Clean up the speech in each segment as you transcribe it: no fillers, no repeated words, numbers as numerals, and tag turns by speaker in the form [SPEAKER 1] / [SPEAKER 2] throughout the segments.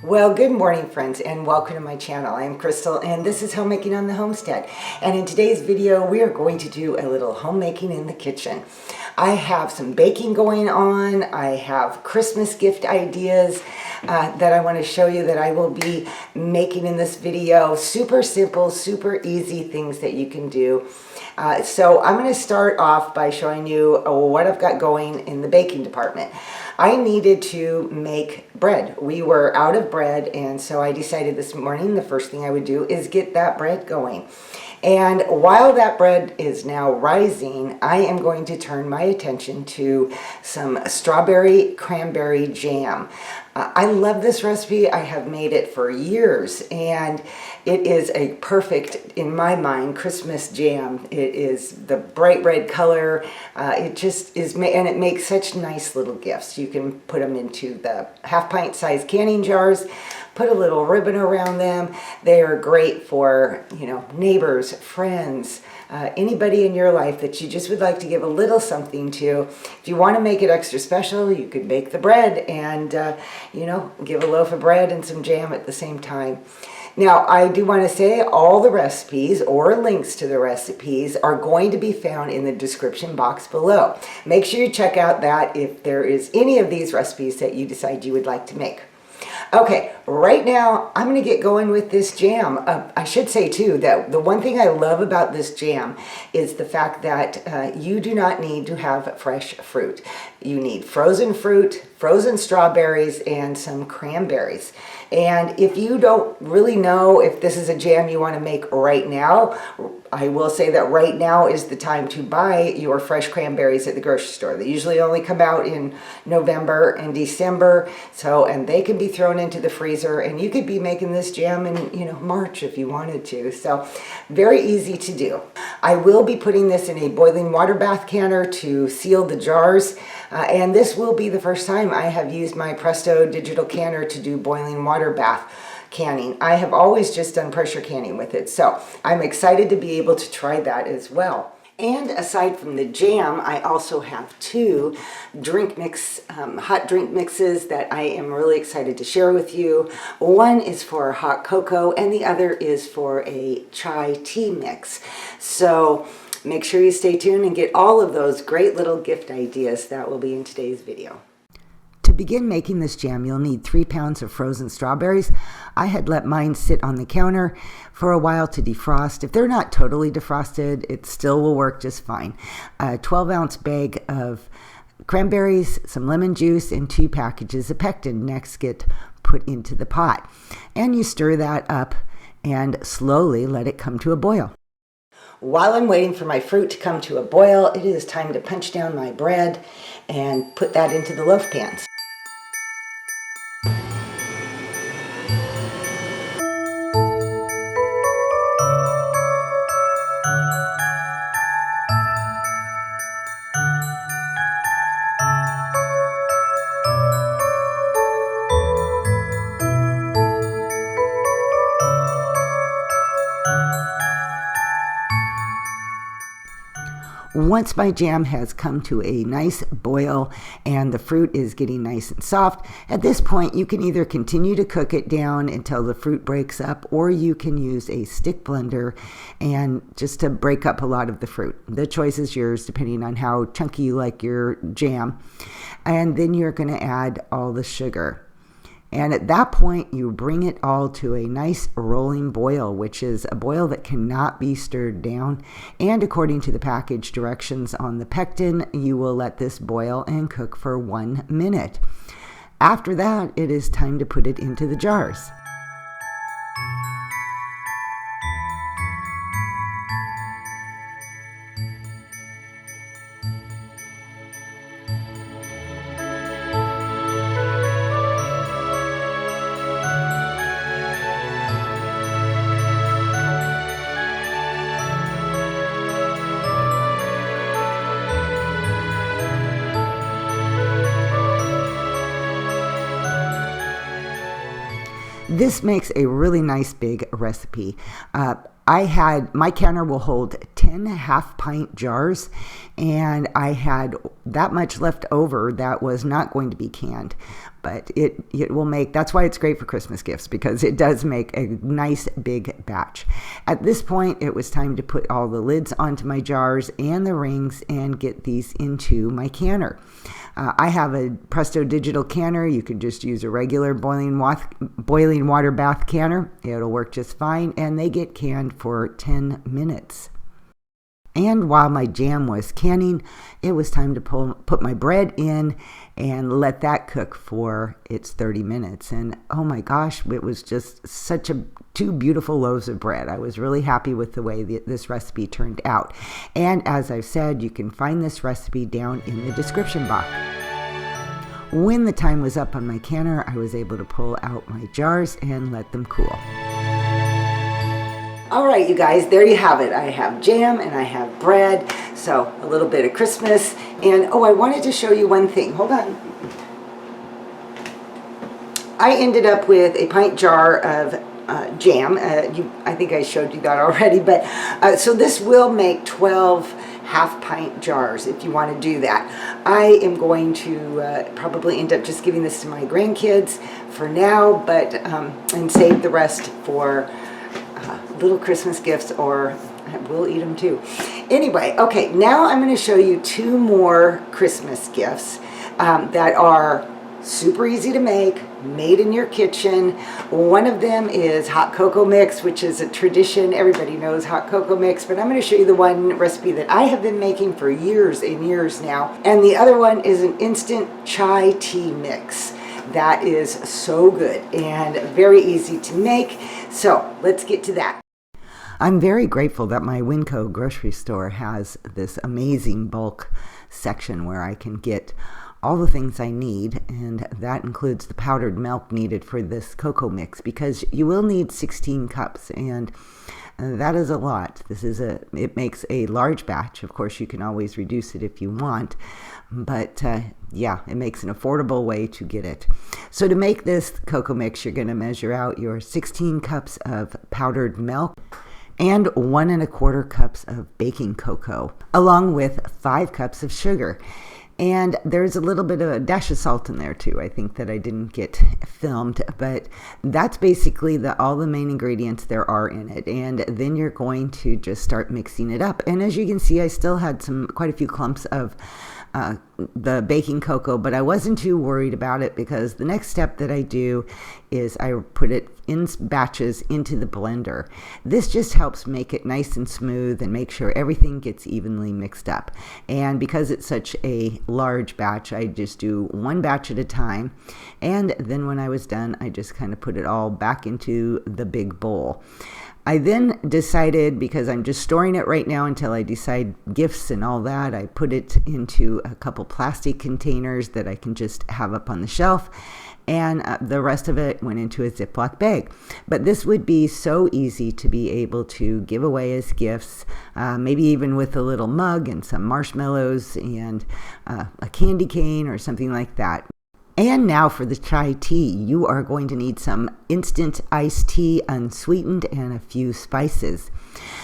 [SPEAKER 1] Well, good morning, friends, and welcome to my channel. I am Crystal, and this is Homemaking on the Homestead. And in today's video, we are going to do a little homemaking in the kitchen. I have some baking going on. I have Christmas gift ideas that I want to show you that I will be making in this video. Super simple, super easy things that you can do. So I'm going to start off by showing you what I've got going in the baking department. I needed to make bread. We were out of bread, and so I decided this morning the first thing I would do is get that bread going. And while that bread is now rising, I am going to turn my attention to some strawberry cranberry jam. I love this recipe. I have made it for years, and it is a perfect, in my mind, Christmas jam. It is the bright red color. It just is, and it makes such nice little gifts. You can put them into the half-pint size canning jars, put a little ribbon around them. They are great for, neighbors, friends, anybody in your life that you just would like to give a little something to. If you want to make it extra special, you could bake the bread and, give a loaf of bread and some jam at the same time. Now, I do want to say all the recipes or links to the recipes are going to be found in the description box below. Make sure you check out that if there is any of these recipes that you decide you would like to make. Okay, right now I'm going to get going with this jam. I should say too that the one thing I love about this jam is the fact that you do not need to have fresh fruit. You need frozen fruit, frozen strawberries, and some cranberries. And if you don't really know if this is a jam you want to make right now, I will say that right now is the time to buy your fresh cranberries at the grocery store. They usually only come out in November and December, and they can be thrown into the freezer, and you could be making this jam in March if you wanted to. So very easy to do. I will be putting this in a boiling water bath canner to seal the jars, and this will be the first time I have used my Presto digital canner to do boiling water bath canning. I have always just done pressure canning with it, so I'm excited to be able to try that as well. And aside from the jam, I also have two hot drink mixes that I am really excited to share with you. One is for hot cocoa, and the other is for a chai tea mix. So make sure you stay tuned and get all of those great little gift ideas that will be in today's video. To begin making this jam, you'll need 3 pounds of frozen strawberries. I had let mine sit on the counter for a while to defrost. If they're not totally defrosted, it still will work just fine. A 12-ounce bag of cranberries, some lemon juice, and 2 packages of pectin next get put into the pot. And you stir that up and slowly let it come to a boil. While I'm waiting for my fruit to come to a boil, it is time to punch down my bread and put that into the loaf pans. Once my jam has come to a nice boil and the fruit is getting nice and soft, at this point you can either continue to cook it down until the fruit breaks up, or you can use a stick blender and just to break up a lot of the fruit. The choice is yours depending on how chunky you like your jam. And then you're going to add all the sugar. And at that point, you bring it all to a nice rolling boil, which is a boil that cannot be stirred down. And according to the package directions on the pectin, you will let this boil and cook for 1 minute. After that, it is time to put it into the jars. This makes a really nice big recipe. My canner will hold 10 half-pint jars, and I had that much left over that was not going to be canned. but it will make, that's why it's great for Christmas gifts, because it does make a nice big batch. At this point, it was time to put all the lids onto my jars and the rings and get these into my canner. I have a Presto digital canner. You could just use a regular boiling water bath canner. It'll work just fine, and they get canned for 10 minutes. And while my jam was canning, it was time to put my bread in and let that cook for its 30 minutes. And oh my gosh, it was just two beautiful loaves of bread. I was really happy with the way this recipe turned out. And as I've said, you can find this recipe down in the description box. When the time was up on my canner, I was able to pull out my jars and let them cool. All right, you guys, there you have it. I have jam and I have bread, so a little bit of Christmas. And oh, I wanted to show you one thing. Hold on. I ended up with a pint jar of jam. I think I showed you that already, but so this will make 12 half-pint jars if you want to do that. I am going to probably end up just giving this to my grandkids for now, but and save the rest for little Christmas gifts, or we'll eat them too. Anyway, okay, now I'm going to show you two more Christmas gifts that are super easy to make, made in your kitchen. One of them is hot cocoa mix, which is a tradition. Everybody knows hot cocoa mix, but I'm going to show you the one recipe that I have been making for years and years now. And the other one is an instant chai tea mix. That is so good and very easy to make. So let's get to that. I'm very grateful that my Winco grocery store has this amazing bulk section where I can get all the things I need, and that includes the powdered milk needed for this cocoa mix, because you will need 16 cups, and that is a lot. It makes a large batch. Of course, you can always reduce it if you want, but yeah, it makes an affordable way to get it. So to make this cocoa mix, you're going to measure out your 16 cups of powdered milk and 1 1/4 cups of baking cocoa, along with 5 cups of sugar. And there's a little bit of a dash of salt in there too. I think that I didn't get filmed, but that's basically all the main ingredients there are in it. And then you're going to just start mixing it up. And as you can see, I still had quite a few clumps of the baking cocoa, but I wasn't too worried about it, because the next step that I do is I put it in batches into the blender. This just helps make it nice and smooth and make sure everything gets evenly mixed up. And because it's such a large batch, I just do one batch at a time. And then when I was done, I just kind of put it all back into the big bowl. I then decided, because I'm just storing it right now until I decide gifts and all that, I put it into a couple plastic containers that I can just have up on the shelf, and the rest of it went into a Ziploc bag. But this would be so easy to be able to give away as gifts, maybe even with a little mug and some marshmallows and a candy cane or something like that. And now for the chai tea, you are going to need some instant iced tea, unsweetened, and a few spices.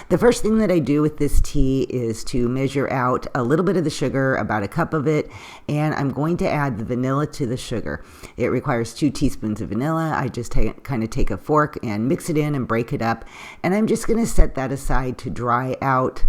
[SPEAKER 1] The first thing that I do with this tea is to measure out a little bit of the sugar, about a cup of it, and I'm going to add the vanilla to the sugar. It requires 2 teaspoons of vanilla. I just kind of take a fork and mix it in and break it up, and I'm just going to set that aside to dry out,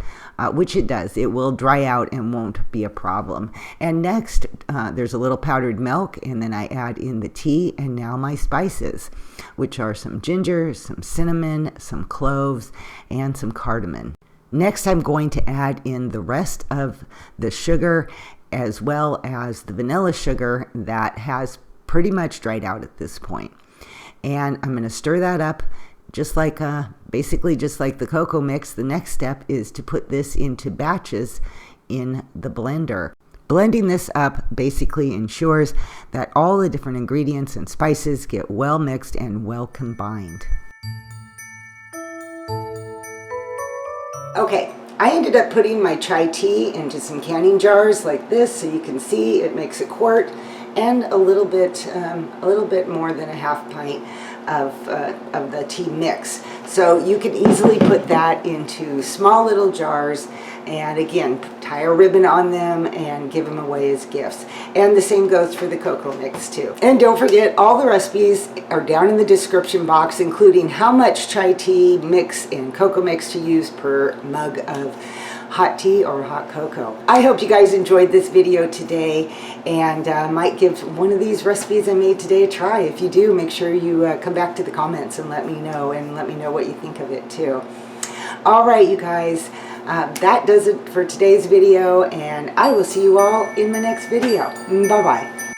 [SPEAKER 1] which it does. It will dry out and won't be a problem. And next, there's a little powdered milk, and then I add in the tea, and now my spices, which are some ginger, some cinnamon, some cloves, and some cardamom. Next, I'm going to add in the rest of the sugar, as well as the vanilla sugar that has pretty much dried out at this point. And I'm going to stir that up just like basically just like the cocoa mix. The next step is to put this into batches in the blender. Blending this up basically ensures that all the different ingredients and spices get well mixed and well combined. Okay, I ended up putting my chai tea into some canning jars like this, so you can see it makes a quart and a little bit more than a half pint of the tea mix. So you can easily put that into small little jars And again, tie a ribbon on them and give them away as gifts. And the same goes for the cocoa mix too. And don't forget, all the recipes are down in the description box, including how much chai tea mix and cocoa mix to use per mug of hot tea or hot cocoa. I hope you guys enjoyed this video today, and might give one of these recipes I made today a try. If you do, make sure you come back to the comments and let me know what you think of it too. All right, you guys, that does it for today's video, and I will see you all in the next video. Bye-bye.